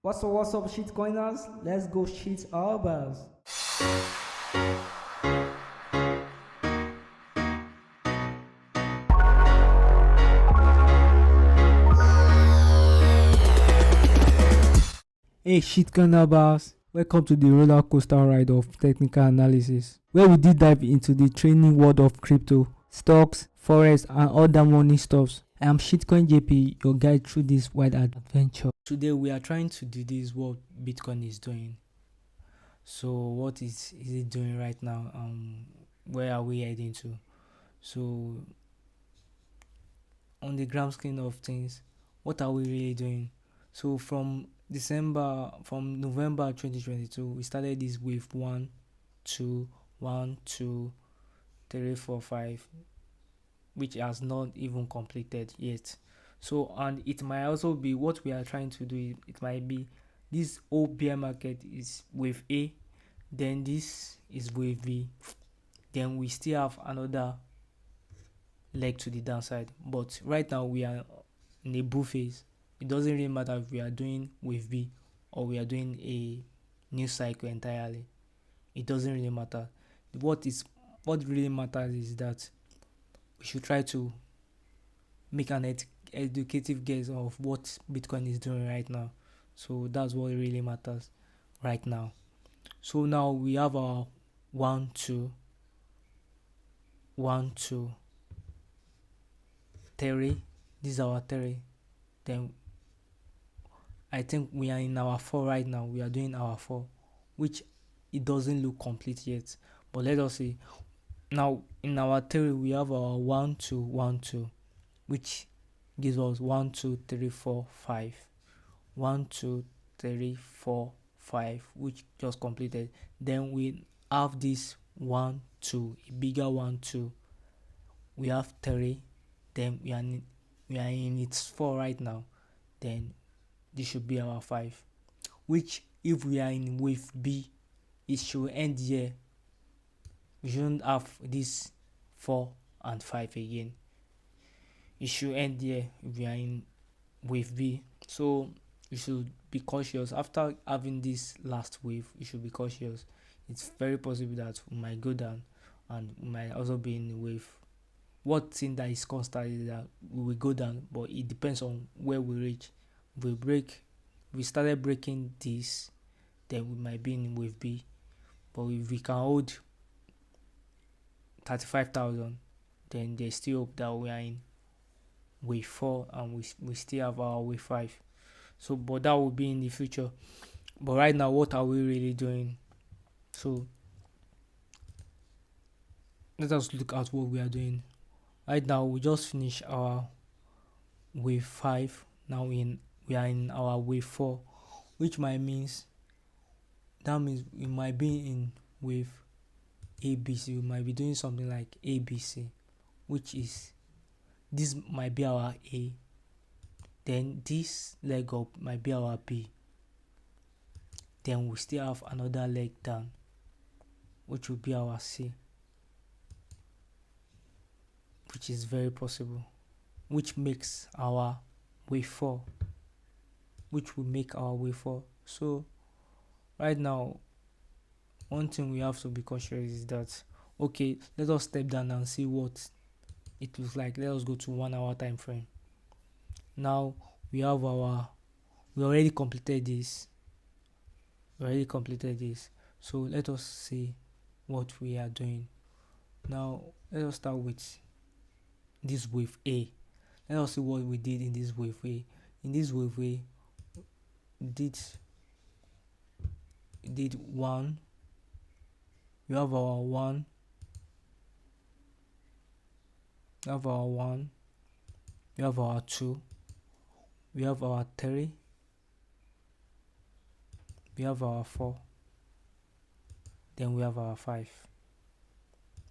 What's up, shitcoiners? Let's go ShitCoinHubbers. Hey, shitcoinhubbers. Welcome to the roller coaster ride of technical analysis, where we deep dive into the training world of crypto, stocks, forex, and other money stuffs. I am Shitcoin JP, your guide through this wide adventure. Today we are trying to do this what Bitcoin is doing. So what is it doing right now? Where are we heading to? So on the grand scheme of things, what are we really doing? So from November 2022, we started this wave 1, 2, 1, 2, 3, 4, 5, which has not even completed yet. So, and it might also be what we are trying to do. It might be this whole bear market is wave A, then this is wave B, then we still have another leg to the downside. But right now we are in a bull phase. It doesn't really matter if we are doing wave B or we are doing a new cycle entirely. It doesn't really matter. What really matters is that we should try to make an educative guess of what Bitcoin is doing right now. So that's what really matters right now. So now we have our 1, 2, 1, 2, 3. This is our 3. Then I think we are in our 4 right now. We are doing our 4, which it doesn't look complete yet. But let us see. Now in our 3 we have our 1, 2, 1, 2, which gives us 1, 2, 3, 4, 5. 1, 2, 3, 4, 5, which just completed. Then we have this 1, 2, a bigger 1, 2. We have 3. Then we are in its 4 right now. Then this should be our 5, which if we are in wave B, it should end here. We shouldn't have this 4 and 5 again. It should end here if we are in wave B. So you should be cautious. After having this last wave, you should be cautious. It's very possible that we might go down and we might also be in a wave. One thing that is constant is that we will go down, but it depends on where we reach. If we started breaking this, then we might be in wave B. But if we can hold 35,000, then there's still hope that we are in wave 4 and we still have our wave 5. So but that will be in the future. But right now, what are we really doing? So let us look at what we are doing. Right now we just finished our wave 5. Now we are in our wave 4, which means we might be in wave ABC. We might be doing something like ABC, which is this might be our A, then this leg up might be our B, then we still have another leg down, which will be our C, which is very possible, which makes our wave 4, which will make our wave 4. So right now, one thing we have to be cautious is that, okay, let us step down and see what it looks like. Let us go to 1 hour time frame. Now we already completed this. So let us see what we are doing. Now let us start with this wave A. Let us see what we did in this wave A. In this wave A, did 1. We have our 1. We have our 1. We have our 2. We have our 3. We have our 4. Then we have our 5.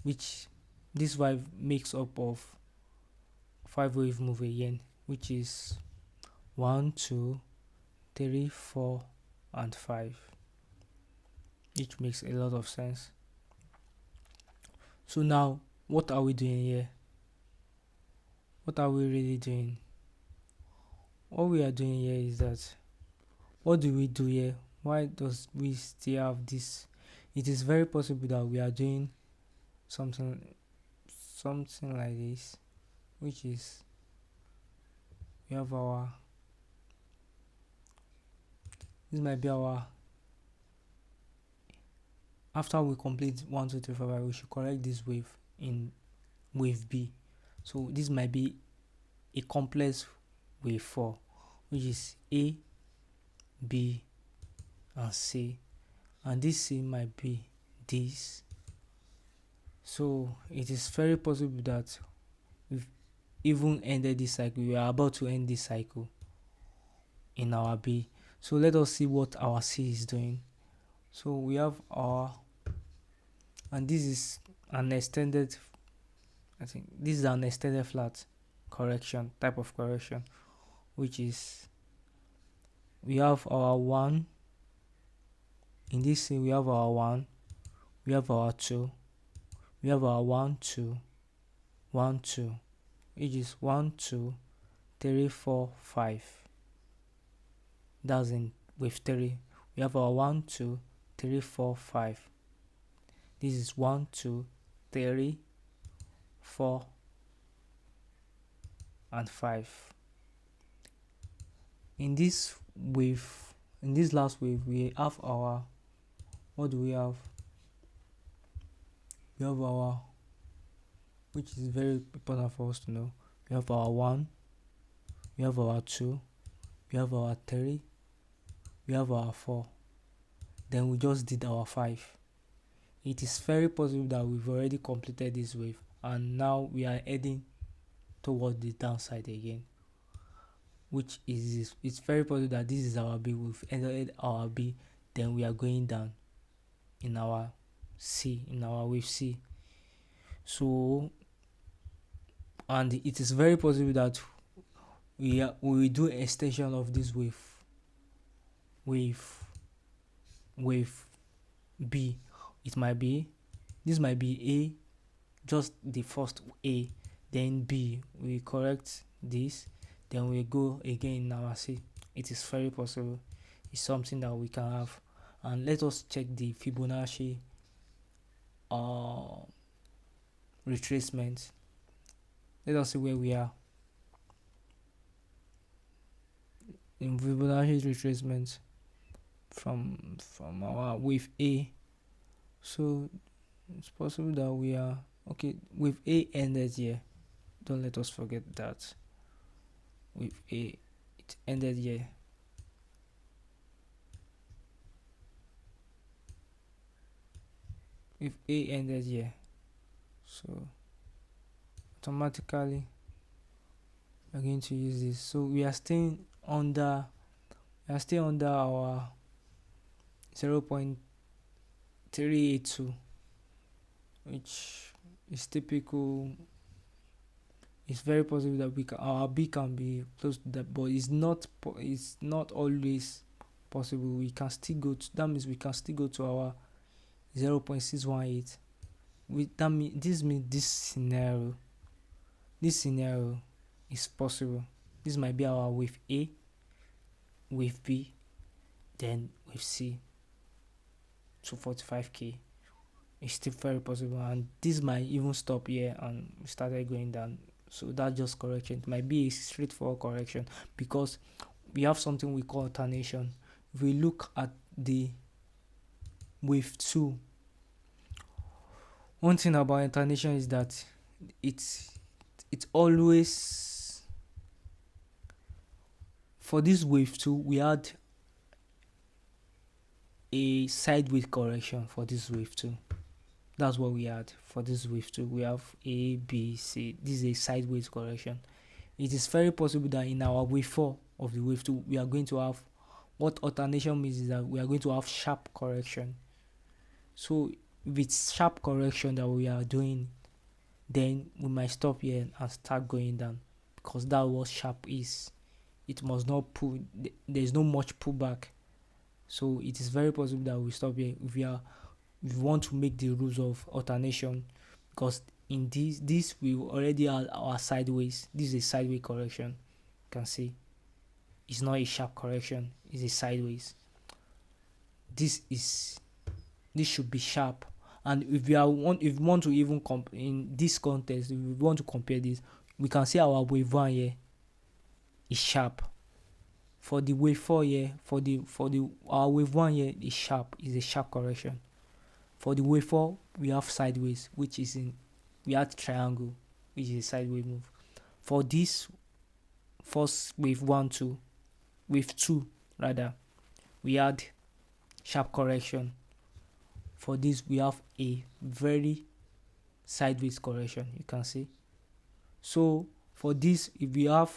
Which this 5 makes up of 5 wave move again, which is 1, 2, 3, 4, and 5. Which makes a lot of sense. So now, what are we doing here? What are we really doing? What we are doing here is that what do we do here? Why does we still have this? It is very possible that we are doing something like this, which is we have our, this might be our, after we complete 1 2 3 4 5, we should correct this wave in wave B. So this might be a complex wave 4, which is A, B, and C, and this C might be this. So it is very possible that we've even ended this cycle. We are about to end this cycle in our B. So let us see what our C is doing. So we have our, and this is an extended, I think this is an extended flat correction, type of correction, which is, we have our 1 in this C, we have our 1, we have our 2, we have our 1 2 1 2, which is 1 2 3 4 5. That's in wave 3. We have our 1 2 3 4 5. This is 1 2 3 4 and 5. In this wave, in this last wave, we have our, what do we have? We have our, which is very important for us to know, we have our 1, we have our 2, we have our 3, we have our 4, then we just did our 5. It is very possible that we've already completed this wave and now we are heading towards the downside again, which is, it's very possible that this is our B. We've ended our B, then we are going down in our C, in our wave C. So, and it is very possible that we will do extension of this wave B. It might be, this might be A, just the first A, then B, we correct this, then we go again in our C. It is very possible. It's something that we can have. And let us check the Fibonacci retracement. Let us see where we are in Fibonacci retracement from our wave A. So it's possible that we are okay. Wave A ended here. Don't let us forget that. Wave A, it ended here. Wave A ended here. So automatically we're going to use this. So we are staying under, our 0.382, which is typical. It's very possible that we can, our B can be close to that, but it's not always possible. We can still go to, that means we can still go to our 0.618. That means this scenario is possible. This might be our wave A, wave B, then wave C. 245k. It's still very possible, and this might even stop here and we started going down. So that's just correction. It might be a straightforward correction because we have something we call alternation. If we look at the wave 2, one thing about alternation is that it's always, for this wave 2 we had a sideways correction. For this wave 2, that's what we had. For this wave 2 we have A, B, C. This is a sideways correction. It is very possible that in our wave 4 of the wave 2 we are going to have, what alternation means is that we are going to have sharp correction. So with sharp correction that we are doing, then we might stop here and start going down, because that's what sharp is. It must not pull, there is no much pullback. So it is very possible that we stop here if we want to make the rules of alternation, because in this we already have our sideways. This is a sideways correction, you can see. It's not a sharp correction, it's a sideways. This should be sharp. And if we want to even in this context, if we want to compare this, we can see our wave 1 here is sharp. For the wave 4 here, for the our wave 1 here is sharp, is a sharp correction. For the wave 4, we have sideways, which is we had triangle, which is a sideways move. For this first wave 2, we had sharp correction. For this, we have a very sideways correction, you can see. So for this, if we have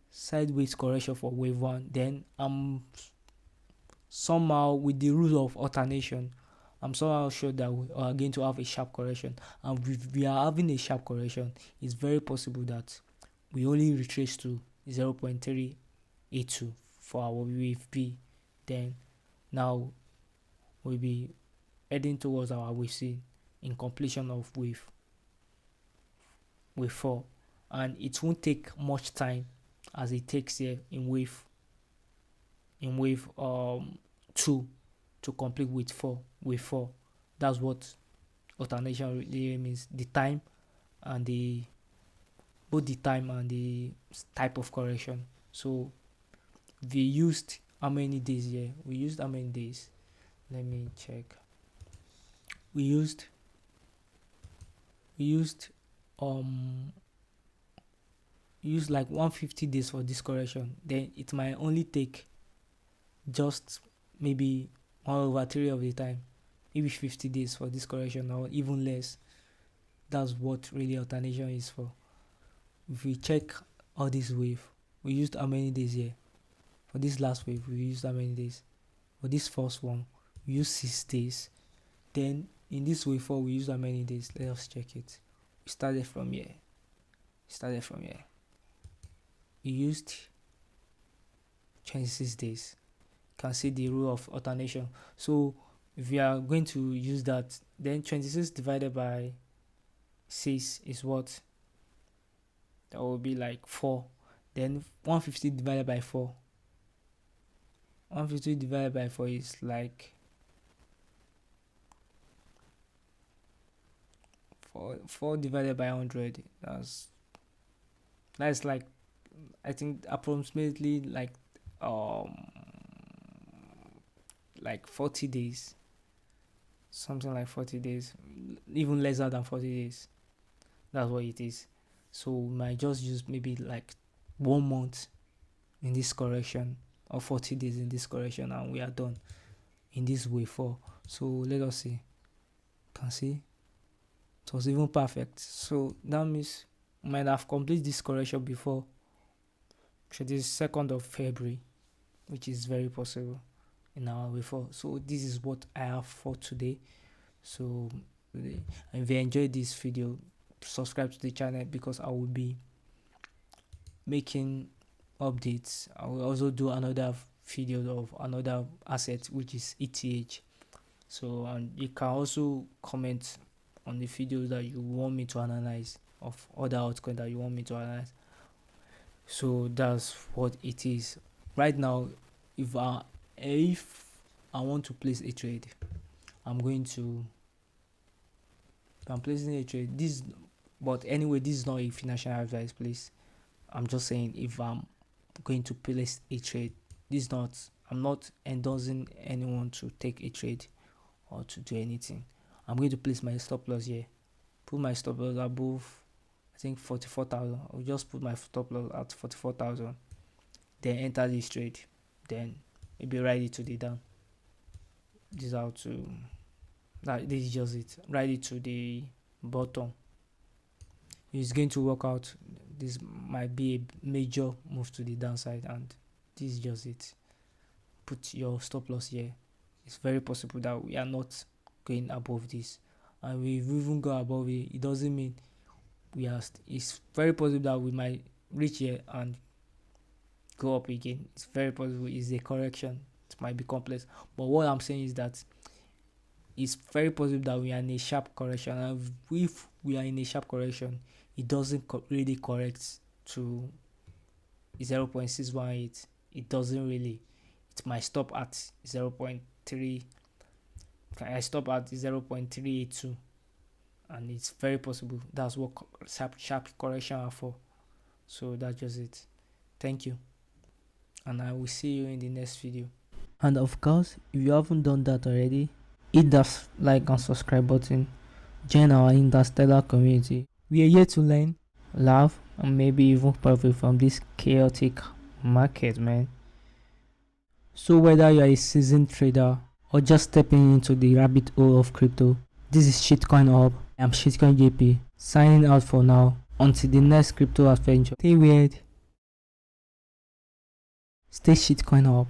sideways correction for wave 1, then somehow with the rule of alternation, I'm somehow sure that we are going to have a sharp correction. And if we are having a sharp correction, it's very possible that we only retrace to 0.382 for our wave B. Then now we'll be heading towards our wave C in completion of wave 4. And it won't take much time as it takes here in wave 2 to complete wave 4. That's what alternation really means. The time and both the time and the type of correction. So we used how many days here? We used how many days? Let me check. We used like 150 days for this correction. Then it might only take just maybe 1/3 of the time, maybe 50 days for this correction, or even less. That's what really alternation is for. If we check all this wave, we used how many days here? For this last wave, we used how many days? For this first one, we used 6 days. Then in this wave 4, we used how many days? Let us check it. We started from here. We used 26 days. You can see the rule of alternation. So if we are going to use that, then 26 divided by 6 is what? That will be like 4. Then 150 divided by 4. 150 divided by 4 is like 4 divided by 100. That's like, I think approximately like 40 days. Something like 40 days. Even lesser than 40 days. That's what it is. So we might just use maybe like 1 month in this correction, or 40 days in this correction, and we are done in this wave 4. So let us see. You can see it was even perfect. So that means we might have completed this correction before 22nd of February, which is very possible in our wave 4. So this is what I have for today. So if you enjoyed this video, subscribe to the channel, because I will be making updates. I will also do another video of another asset, which is ETH. So, and you can also comment on the videos that you want me to analyze, of other altcoins that you want me to analyze. So that's what it is right now. If I want to place a trade, I'm placing a trade. But anyway, this is not a financial advice, please. I'm just saying, if I'm going to place a trade, I'm not endorsing anyone to take a trade or to do anything. I'm going to place my stop loss here. Put my stop loss above, I think 44,000. I'll just put my stop loss at 44,000. Then enter this trade. Then maybe ride it to the down. This is just it. Ride it to the bottom. It's going to work out. This might be a major move to the downside, and this is just it. Put your stop loss here. It's very possible that we are not going above this, and we even go above it. It doesn't mean it's very possible that we might reach here and go up again. It's very possible. It's a correction. It might be complex, but what I'm saying is that it's very possible that we are in a sharp correction, and if we are in a sharp correction, it doesn't really correct to is 0.618. It doesn't really. It might stop at 0.3. I stop at 0.382, and it's very possible. That's what sharp correction are for. So that's just it. Thank you, and I will see you in the next video. And of course, if you haven't done that already, hit that like and subscribe button. Join our interstellar community. We are here to learn, laugh, and maybe even profit from this chaotic market, man. So whether you are a seasoned trader or just stepping into the rabbit hole of crypto, this is Shitcoin Hub. I'm Shitcoin JP, signing out for now. Until the next crypto adventure, stay weird, stay Shitcoin Hub.